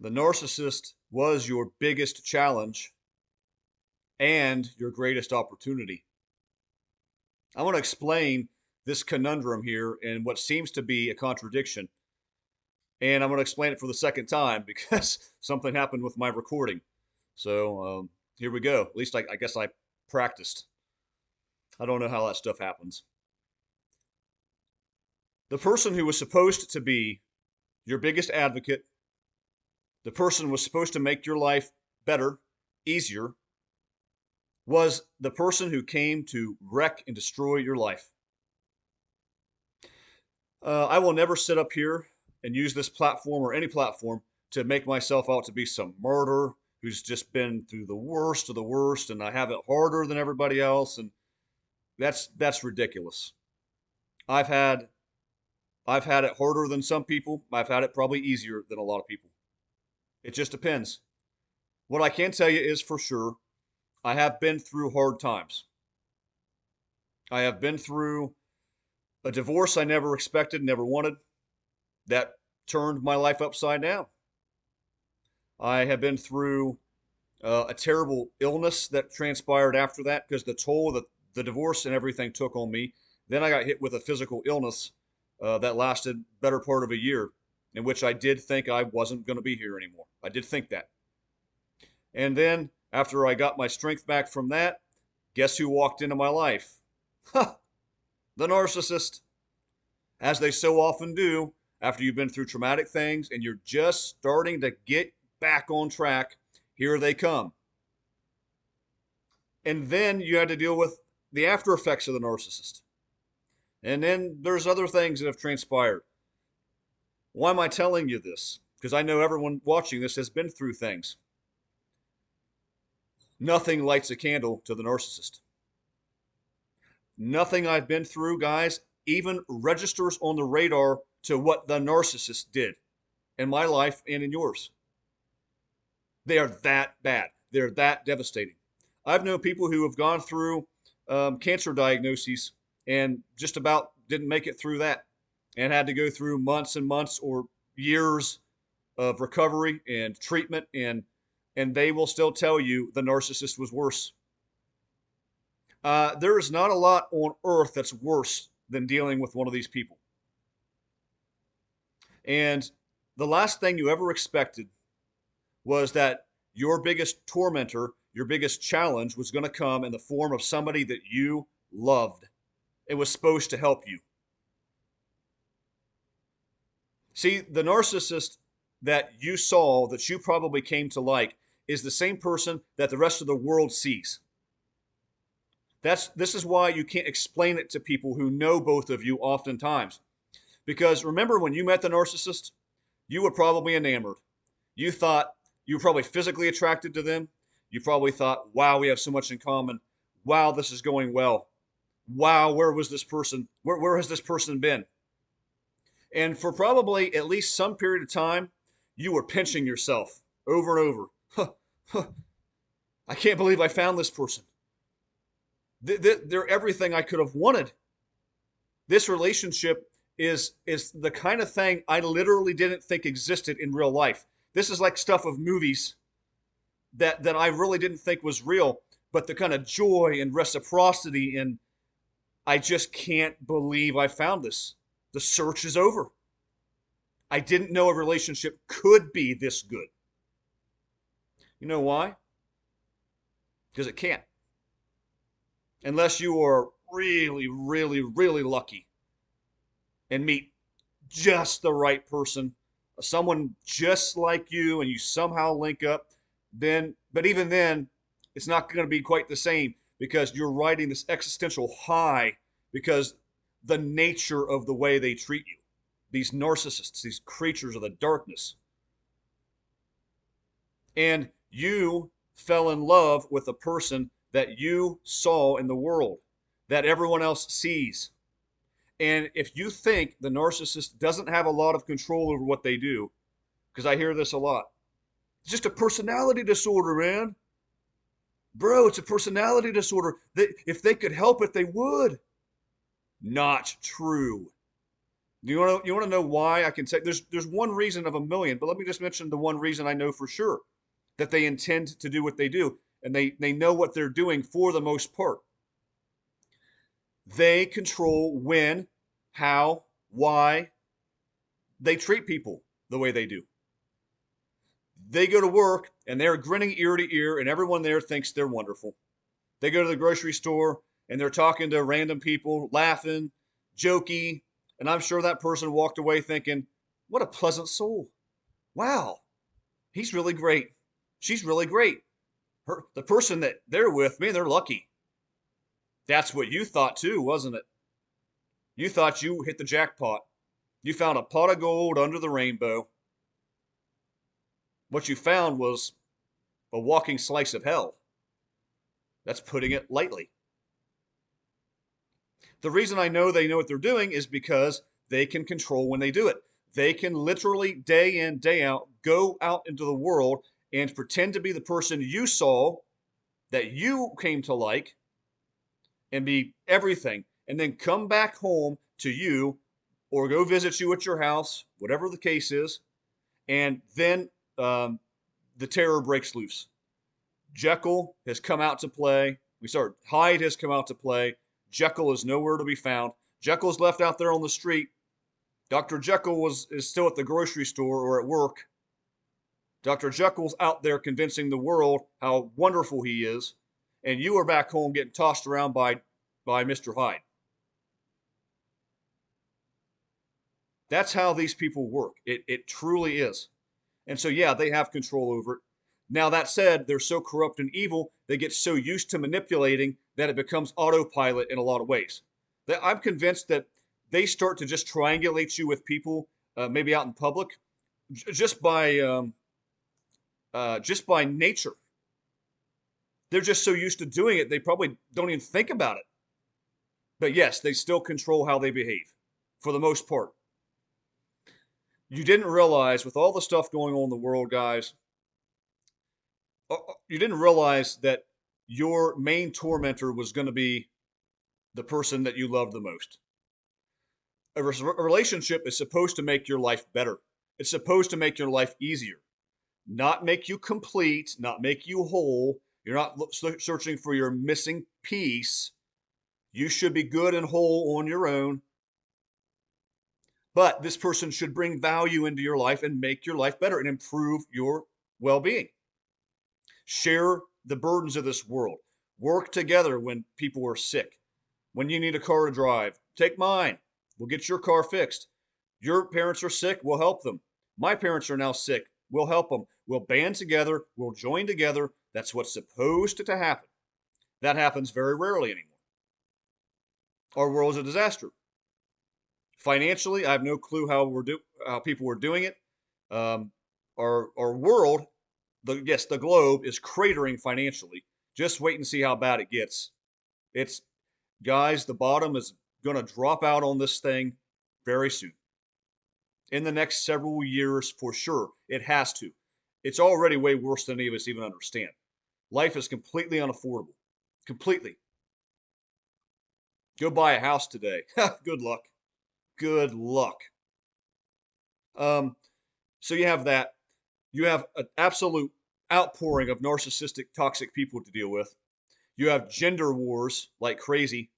The narcissist was your biggest challenge and your greatest opportunity. I want to explain this conundrum here and what seems to be a contradiction. And I'm going to explain it for the second time because something happened with my recording. So here we go. At least I guess I practiced. I don't know how that stuff happens. The person who was supposed to be your biggest advocate, the person who was supposed to make your life better, easier, was the person who came to wreck and destroy your life. I will never sit up here and use this platform or any platform to make myself out to be some martyr who's just been through the worst of the worst and I have it harder than everybody else, and that's ridiculous. I've had I've had it harder than some people. I've had it probably easier than a lot of people. It just depends. What I can tell you is for sure, I have been through hard times. I have been through a divorce I never expected, never wanted, that turned my life upside down. I have been through a terrible illness that transpired after that because the toll that the divorce and everything took on me. Then I got hit with a physical illness that lasted better part of a year, in which I did think I wasn't going to be here anymore. I did think that. And then after I got my strength back from that, guess who walked into my life? Ha! The narcissist, as they so often do after you've been through traumatic things and you're just starting to get back on track. Here they come. And then you had to deal with the after effects of the narcissist. And then there's other things that have transpired. Why am I telling you this? Because I know everyone watching this has been through things. Nothing lights a candle to the narcissist. Nothing I've been through, guys, even registers on the radar to what the narcissist did in my life and in yours. They are that bad. They're that devastating. I've known people who have gone through cancer diagnoses and just about didn't make it through that and had to go through months and months or years of recovery and treatment, and they will still tell you the narcissist was worse. There is not a lot on earth that's worse than dealing with one of these people. And the last thing you ever expected was that your biggest tormentor, your biggest challenge was going to come in the form of somebody that you loved. It was supposed to help you. See, the narcissist that you saw, that you probably came to like, is the same person that the rest of the world sees. This is why you can't explain it to people who know both of you oftentimes. Because remember when you met the narcissist, you were probably enamored. You thought you were probably physically attracted to them. You probably thought, wow, we have so much in common. Wow, this is going well. Wow, where was this person? Where has this person been? And for probably at least some period of time, you were pinching yourself over and over. Huh, huh, I can't believe I found this person. They're everything I could have wanted. This relationship is the kind of thing I literally didn't think existed in real life. This is like stuff of movies that I really didn't think was real, but the kind of joy and reciprocity, and I just can't believe I found this. The search is over. I didn't know a relationship could be this good. You know why? Because it can't. Unless you are really, really, really lucky and meet just the right person, someone just like you, and you somehow link up, but even then, it's not going to be quite the same because you're riding this existential high because the nature of the way they treat you. These narcissists, these creatures of the darkness. And you fell in love with a person that you saw in the world, that everyone else sees. And if you think the narcissist doesn't have a lot of control over what they do, because I hear this a lot, it's just a personality disorder, man. Bro, it's a personality disorder. If they could help it, they would. Not true. You want to know why? I can say there's one reason of a million, but let me just mention the one reason I know for sure that they intend to do what they do, and they know what they're doing for the most part. They control when, how, why they treat people the way they do. They go to work and they're grinning ear to ear, and everyone there thinks they're wonderful. They go to the grocery store and they're talking to random people, laughing, jokey, and I'm sure that person walked away thinking, what a pleasant soul. Wow, he's really great. She's really great. The person that they're with, man, they're lucky. That's what you thought too, wasn't it? You thought you hit the jackpot. You found a pot of gold under the rainbow. What you found was a walking slice of hell. That's putting it lightly. The reason I know they know what they're doing is because they can control when they do it. They can literally day in, day out, go out into the world and pretend to be the person you saw that you came to like and be everything, and then come back home to you or go visit you at your house, whatever the case is, and then the terror breaks loose. Jekyll has come out to play. Hyde has come out to play. Jekyll is nowhere to be found. Jekyll's left out there on the street. Dr. Jekyll is still at the grocery store or at work. Dr. Jekyll's out there convincing the world how wonderful he is, and you are back home getting tossed around by Mr. Hyde. That's how these people work. It truly is. And so, yeah, they have control over it. Now, that said, they're so corrupt and evil, they get so used to manipulating that it becomes autopilot in a lot of ways. I'm convinced that they start to just triangulate you with people, maybe out in public, just by nature. They're just so used to doing it, they probably don't even think about it. But yes, they still control how they behave, for the most part. You didn't realize, with all the stuff going on in the world, guys, you didn't realize that your main tormentor was going to be the person that you love the most. A relationship is supposed to make your life better. It's supposed to make your life easier, not make you complete, not make you whole. You're not searching for your missing piece. You should be good and whole on your own. But this person should bring value into your life and make your life better and improve your well being. Share the burdens of this world. Work together when people are sick. When you need a car to drive, take mine. We'll get your car fixed. Your parents are sick, we'll help them. My parents are now sick, we'll help them. We'll band together, we'll join together. That's what's supposed to happen. That happens very rarely anymore. Our world is a disaster. Financially, I have no clue how people are doing it. Um, our world, the globe is cratering financially. Just wait and see how bad it gets. It's Guys, the bottom is going to drop out on this thing very soon. In the next several years, for sure, it has to. It's already way worse than any of us even understand. Life is completely unaffordable. Completely. Go buy a house today. Good luck. Good luck. Um, so you have that. You have an absolute outpouring of narcissistic, toxic people to deal with. You have gender wars like crazy.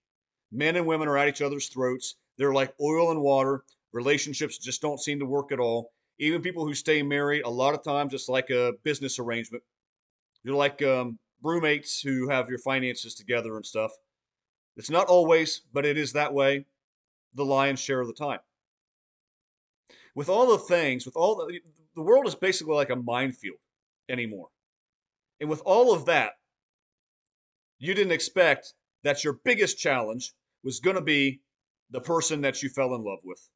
Men and women are at each other's throats. They're like oil and water. Relationships just don't seem to work at all. Even people who stay married, a lot of times it's like a business arrangement. You're like roommates who have your finances together and stuff. It's not always, but it is that way the lion's share of the time. With all the things, the world is basically like a minefield anymore. And with all of that, you didn't expect that your biggest challenge was going to be the person that you fell in love with.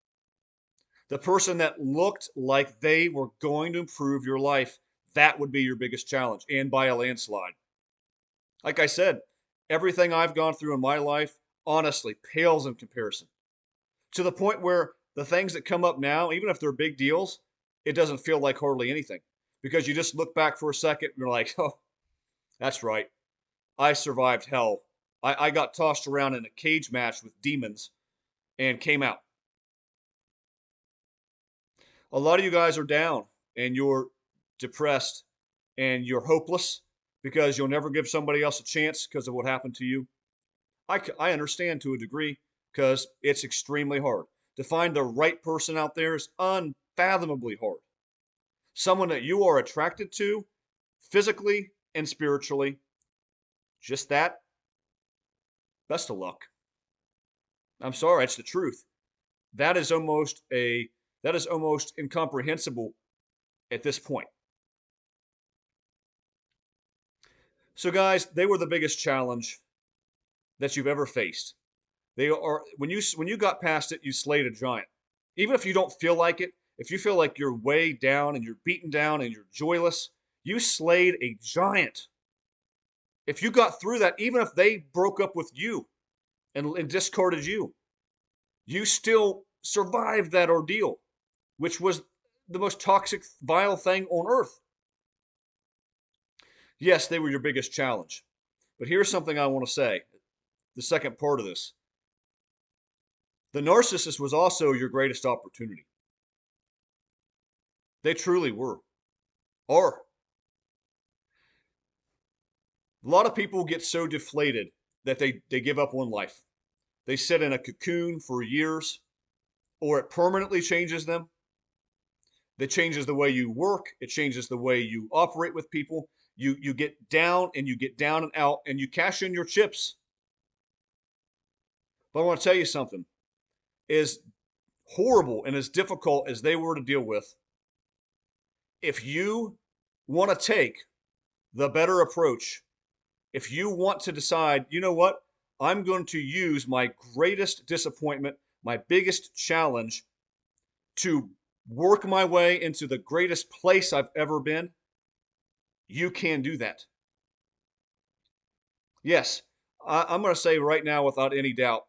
The person that looked like they were going to improve your life. That would be your biggest challenge, and by a landslide. Like I said, everything I've gone through in my life honestly pales in comparison. To the point where the things that come up now, even if they're big deals, it doesn't feel like hardly anything. Because you just look back for a second and you're like, oh, that's right. I survived hell. I got tossed around in a cage match with demons and came out. A lot of you guys are down and you're depressed and you're hopeless because you'll never give somebody else a chance because of what happened to you. I understand to a degree because it's extremely hard. To find the right person out there is unfathomably hard. Someone that you are attracted to physically and spiritually, just that, best of luck. I'm sorry, it's the truth. That is almost incomprehensible at this point. So guys, they were the biggest challenge that you've ever faced. They are when you got past it, you slayed a giant. Even if you don't feel like it, if you feel like you're way down and you're beaten down and you're joyless, you slayed a giant. If you got through that, even if they broke up with you and discarded you, you still survived that ordeal, which was the most toxic, vile thing on earth. Yes, they were your biggest challenge. But here's something I want to say, the second part of this. The narcissist was also your greatest opportunity. They truly were. Are. A lot of people get so deflated that they give up on life. They sit in a cocoon for years, or it permanently changes them. It changes the way you work. It changes the way you operate with people. You get down and you get down and out and you cash in your chips. But I want to tell you something. As horrible and as difficult as they were to deal with, if you want to take the better approach, if you want to decide, you know what, I'm going to use my greatest disappointment, my biggest challenge to work my way into the greatest place I've ever been, you can do that. Yes, I'm going to say right now without any doubt,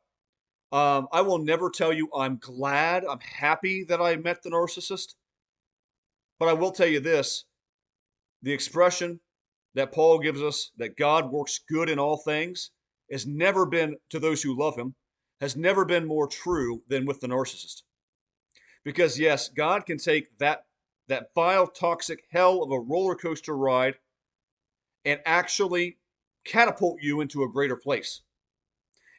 I will never tell you I'm glad, I'm happy that I met the narcissist, but I will tell you this, the expression that Paul gives us, that God works good in all things, has never been, to those who love him, has never been more true than with the narcissist. Because yes, God can take that vile, toxic hell of a roller coaster ride and actually catapult you into a greater place.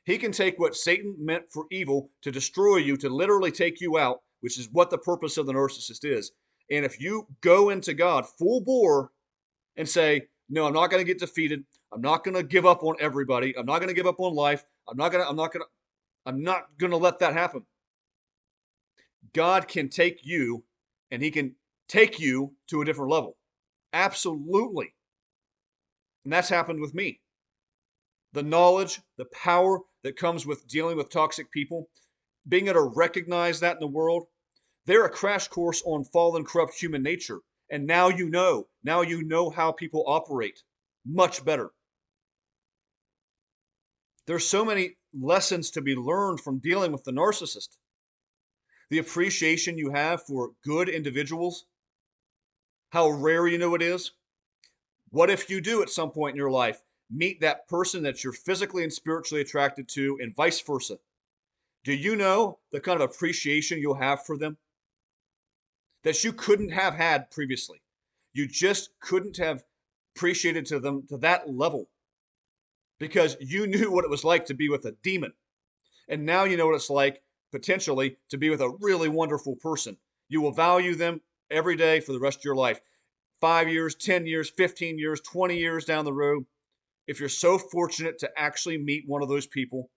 He can take what Satan meant for evil to destroy you, to literally take you out, which is what the purpose of the narcissist is. And if you go into God full bore and say, no, I'm not going to get defeated. I'm not going to give up on everybody. I'm not going to give up on life. I'm not going to let that happen. God can take you and he can take you to a different level. Absolutely. And that's happened with me. The knowledge, the power that comes with dealing with toxic people, being able to recognize that in the world, they're a crash course on fallen, corrupt human nature. And now you know how people operate much better. There's so many lessons to be learned from dealing with the narcissist. The appreciation you have for good individuals, how rare you know it is. What if you do at some point in your life meet that person that you're physically and spiritually attracted to, and vice versa? Do you know the kind of appreciation you'll have for them that you couldn't have had previously? You just couldn't have appreciated to them to that level because you knew what it was like to be with a demon. And now you know what it's like potentially to be with a really wonderful person. You will value them every day for the rest of your life. 5 years, 10 years, 15 years, 20 years down the road. If you're so fortunate to actually meet one of those people,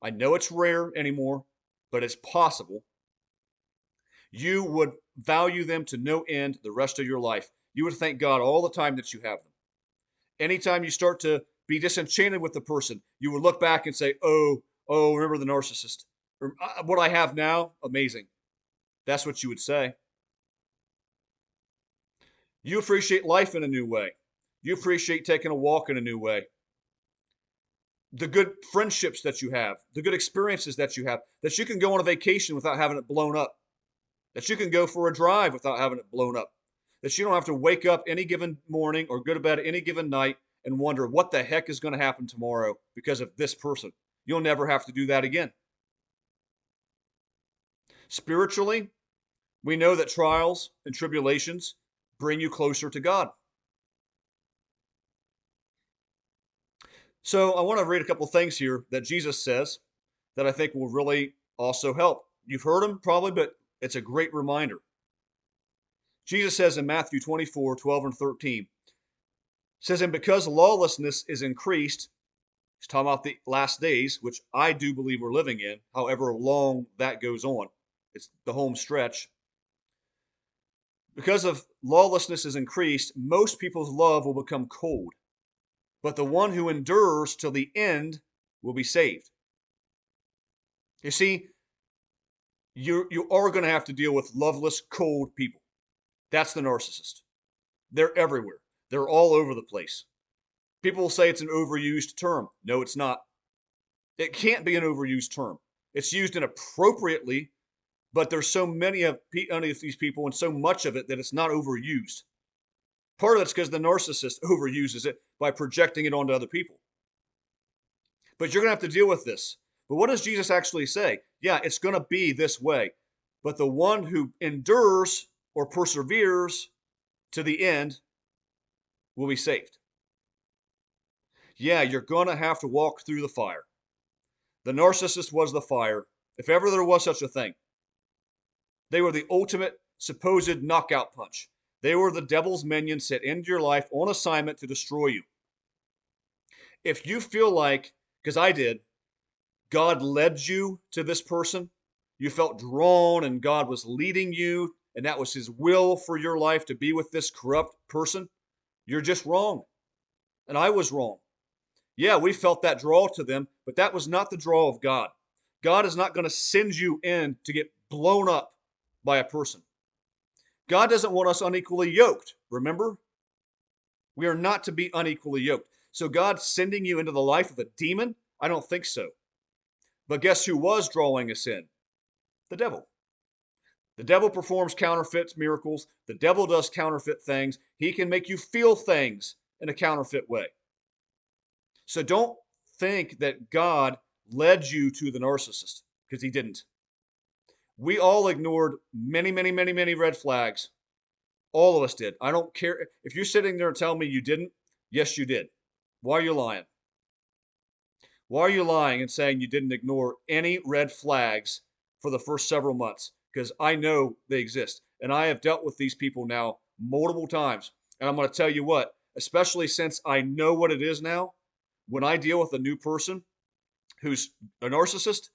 I know it's rare anymore, but it's possible. You would value them to no end the rest of your life. You would thank God all the time that you have them. Anytime you start to be disenchanted with the person, you would look back and say, oh, remember the narcissist. Or, what I have now, amazing. That's what you would say. You appreciate life in a new way. You appreciate taking a walk in a new way. The good friendships that you have, the good experiences that you have, that you can go on a vacation without having it blown up, that you can go for a drive without having it blown up, that you don't have to wake up any given morning or go to bed any given night and wonder what the heck is going to happen tomorrow because of this person. You'll never have to do that again. Spiritually, We know that trials and tribulations bring you closer to God. So I want to read a couple things here that Jesus says that I think will really also help. You've heard them probably, but it's a great reminder. Jesus says in Matthew 24:12 and 13, says, and because lawlessness is increased, he's talking about the last days, which I do believe we're living in, however long that goes on. It's the home stretch. Because of lawlessness is increased, most people's love will become cold, but the one who endures till the end will be saved. You see, you are going to have to deal with loveless, cold people. That's the narcissist. They're everywhere. They're all over the place. People will say it's an overused term. No, it's not. It can't be an overused term. It's used inappropriately, but there's so many of these people and so much of it that it's not overused. Part of it's because the narcissist overuses it by projecting it onto other people. But you're going to have to deal with this. But what does Jesus actually say? Yeah, it's going to be this way. But the one who endures or perseveres to the end will be saved. Yeah, you're going to have to walk through the fire. The narcissist was the fire, if ever there was such a thing. They were the ultimate supposed knockout punch. They were the devil's minions sent into your life on assignment to destroy you. If you feel like, because I did, God led you to this person, you felt drawn and God was leading you, and that was his will for your life to be with this corrupt person, you're just wrong. And I was wrong. Yeah, we felt that draw to them, but that was not the draw of God. God is not going to send you in to get blown up by a person. God doesn't want us unequally yoked, remember? We are not to be unequally yoked. So God sending you into the life of a demon? I don't think so. But guess who was drawing us in? The devil. The devil performs counterfeit miracles. The devil does counterfeit things. He can make you feel things in a counterfeit way. So don't think that God led you to the narcissist, because he didn't. We all ignored many, many, many, many red flags. All of us did. I don't care. If you're sitting there and telling me you didn't, yes, you did. Why are you lying? Why are you lying and saying you didn't ignore any red flags for the first several months? Because I know they exist. And I have dealt with these people now multiple times. And I'm going to tell you what, especially since I know what it is now, when I deal with a new person who's a narcissist,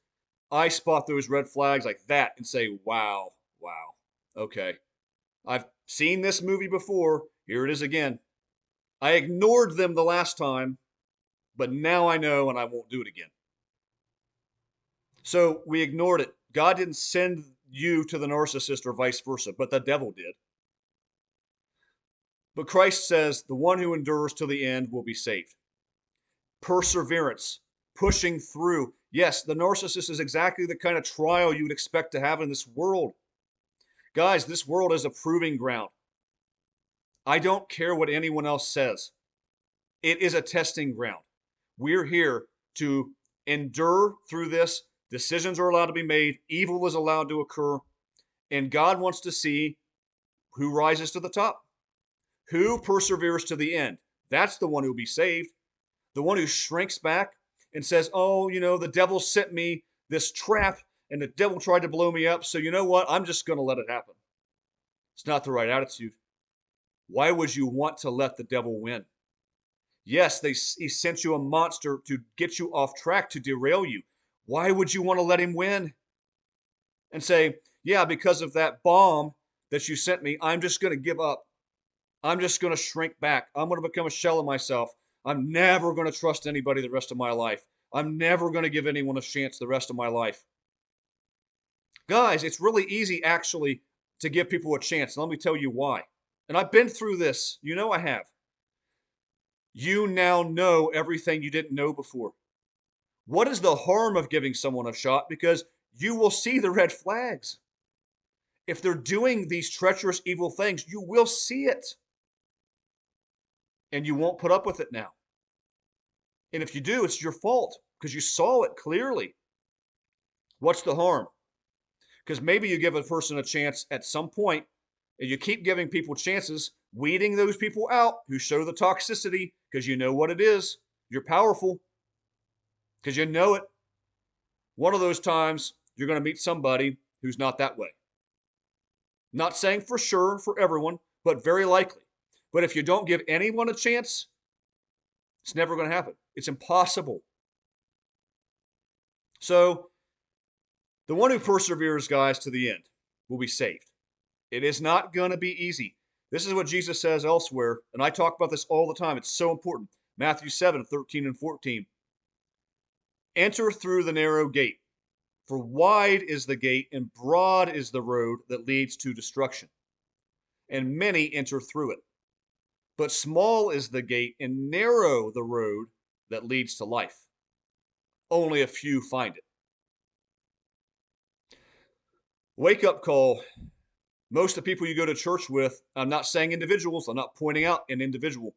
I spot those red flags like that and say, wow, wow, okay. I've seen this movie before. Here it is again. I ignored them the last time, but now I know and I won't do it again. So we ignored it. God didn't send you to the narcissist or vice versa, but the devil did. But Christ says the one who endures till the end will be saved. Perseverance, pushing through. Yes, the narcissist is exactly the kind of trial you would expect to have in this world. Guys, this world is a proving ground. I don't care what anyone else says. It is a testing ground. We're here to endure through this. Decisions are allowed to be made. Evil is allowed to occur. And God wants to see who rises to the top, who perseveres to the end. That's the one who will be saved. The one who shrinks back and says, oh, the devil sent me this trap and the devil tried to blow me up. So you know what? I'm just going to let it happen. It's not the right attitude. Why would you want to let the devil win? Yes, he sent you a monster to get you off track, to derail you. Why would you want to let him win? And say, yeah, because of that bomb that you sent me, I'm just going to give up. I'm just going to shrink back. I'm going to become a shell of myself. I'm never going to trust anybody the rest of my life. I'm never going to give anyone a chance the rest of my life. Guys, it's really easy actually to give people a chance. Let me tell you why. And I've been through this. I have. You now know everything you didn't know before. What is the harm of giving someone a shot? Because you will see the red flags. If they're doing these treacherous, evil things, you will see it. And you won't put up with it now. And if you do, it's your fault because you saw it clearly. What's the harm? Because maybe you give a person a chance at some point, and you keep giving people chances, weeding those people out who show the toxicity because you know what it is. You're powerful because you know it. One of those times, you're going to meet somebody who's not that way. Not saying for sure for everyone, but very likely. But if you don't give anyone a chance, it's never going to happen. It's impossible. So, the one who perseveres, guys, to the end will be saved. It is not going to be easy. This is what Jesus says elsewhere, and I talk about this all the time. It's so important. Matthew 7:13 and 14. Enter through the narrow gate, for wide is the gate and broad is the road that leads to destruction, and many enter through it. But small is the gate and narrow the road that leads to life. Only a few find it. Wake up call. Most of the people you go to church with, I'm not saying individuals, I'm not pointing out an individual.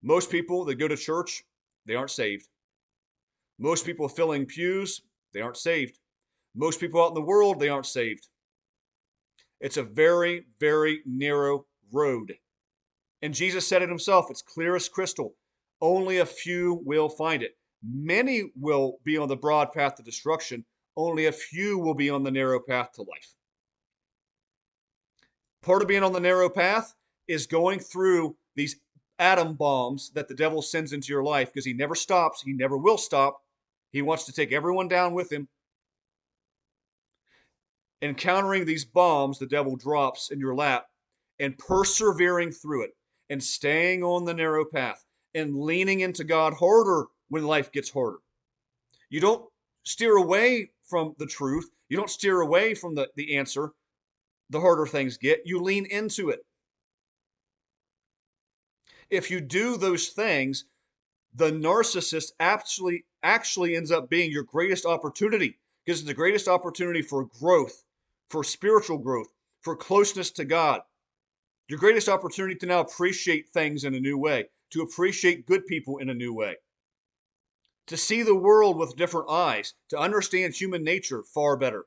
Most people that go to church, they aren't saved. Most people filling pews, they aren't saved. Most people out in the world, they aren't saved. It's a very, very narrow road. And Jesus said it himself, it's clear as crystal. Only a few will find it. Many will be on the broad path to destruction. Only a few will be on the narrow path to life. Part of being on the narrow path is going through these atom bombs that the devil sends into your life because he never stops. He never will stop. He wants to take everyone down with him. Encountering these bombs the devil drops in your lap and persevering through it and staying on the narrow path and leaning into God harder when life gets harder. You don't steer away from the truth. You don't steer away from the answer the harder things get. You lean into it. If you do those things, the narcissist actually ends up being your greatest opportunity because it's the greatest opportunity for growth, for spiritual growth, for closeness to God. Your greatest opportunity to now appreciate things in a new way, to appreciate good people in a new way, to see the world with different eyes, to understand human nature far better,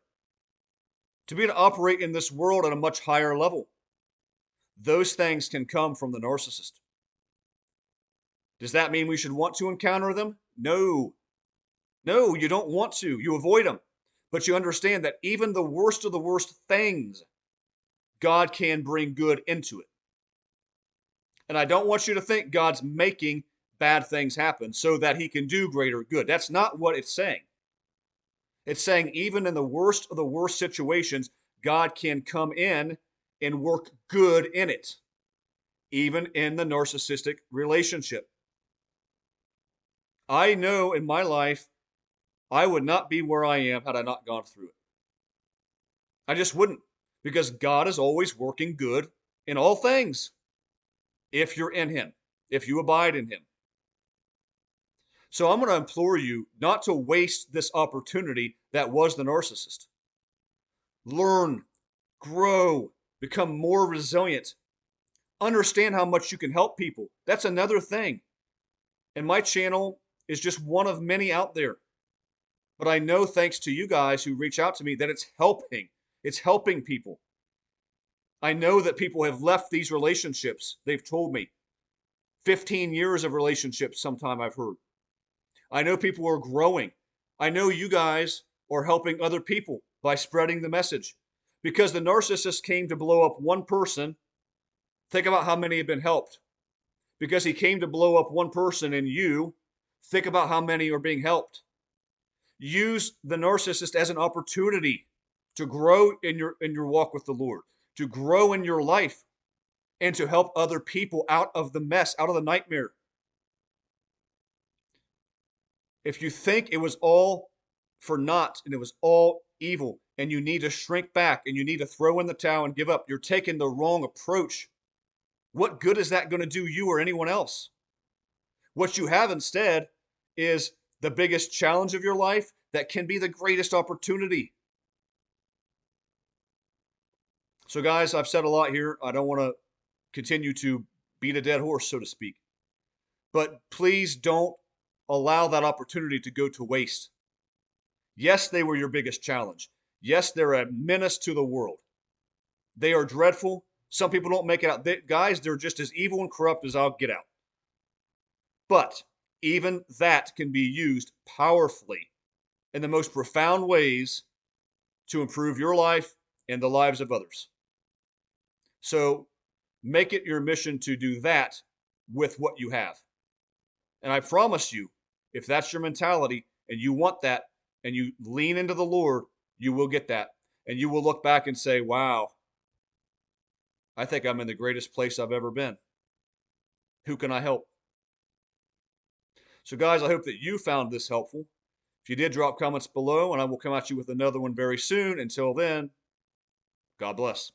to be able to operate in this world at a much higher level. Those things can come from the narcissist. Does that mean we should want to encounter them? No. No, you don't want to. You avoid them. But you understand that even the worst of the worst things, God can bring good into it. And I don't want you to think God's making bad things happen so that he can do greater good. That's not what it's saying. It's saying even in the worst of the worst situations, God can come in and work good in it, even in the narcissistic relationship. I know in my life, I would not be where I am had I not gone through it. I just wouldn't, because God is always working good in all things if you're in him, if you abide in him. So I'm going to implore you not to waste this opportunity that was the narcissist. Learn, grow, become more resilient. Understand how much you can help people. That's another thing. And my channel is just one of many out there. But I know thanks to you guys who reach out to me that it's helping. It's helping people. I know that people have left these relationships. They've told me 15 years of relationships sometime I've heard. I know people are growing. I know you guys are helping other people by spreading the message. Because the narcissist came to blow up one person, think about how many have been helped. Because he came to blow up one person in you, think about how many are being helped. Use the narcissist as an opportunity to grow in your walk with the Lord, to grow in your life, and to help other people out of the mess, out of the nightmare. If you think it was all for naught and it was all evil and you need to shrink back and you need to throw in the towel and give up, you're taking the wrong approach. What good is that going to do you or anyone else? What you have instead is the biggest challenge of your life that can be the greatest opportunity. So guys, I've said a lot here. I don't want to continue to beat a dead horse, so to speak. But please don't allow that opportunity to go to waste. Yes, they were your biggest challenge. Yes, they're a menace to the world. They are dreadful. Some people don't make it out. Guys, they're just as evil and corrupt as I'll get out. But even that can be used powerfully in the most profound ways to improve your life and the lives of others. So make it your mission to do that with what you have. And I promise you, if that's your mentality and you want that and you lean into the Lord, you will get that. And you will look back and say, wow, I think I'm in the greatest place I've ever been. Who can I help? So, guys, I hope that you found this helpful. If you did, drop comments below, and I will come at you with another one very soon. Until then, God bless.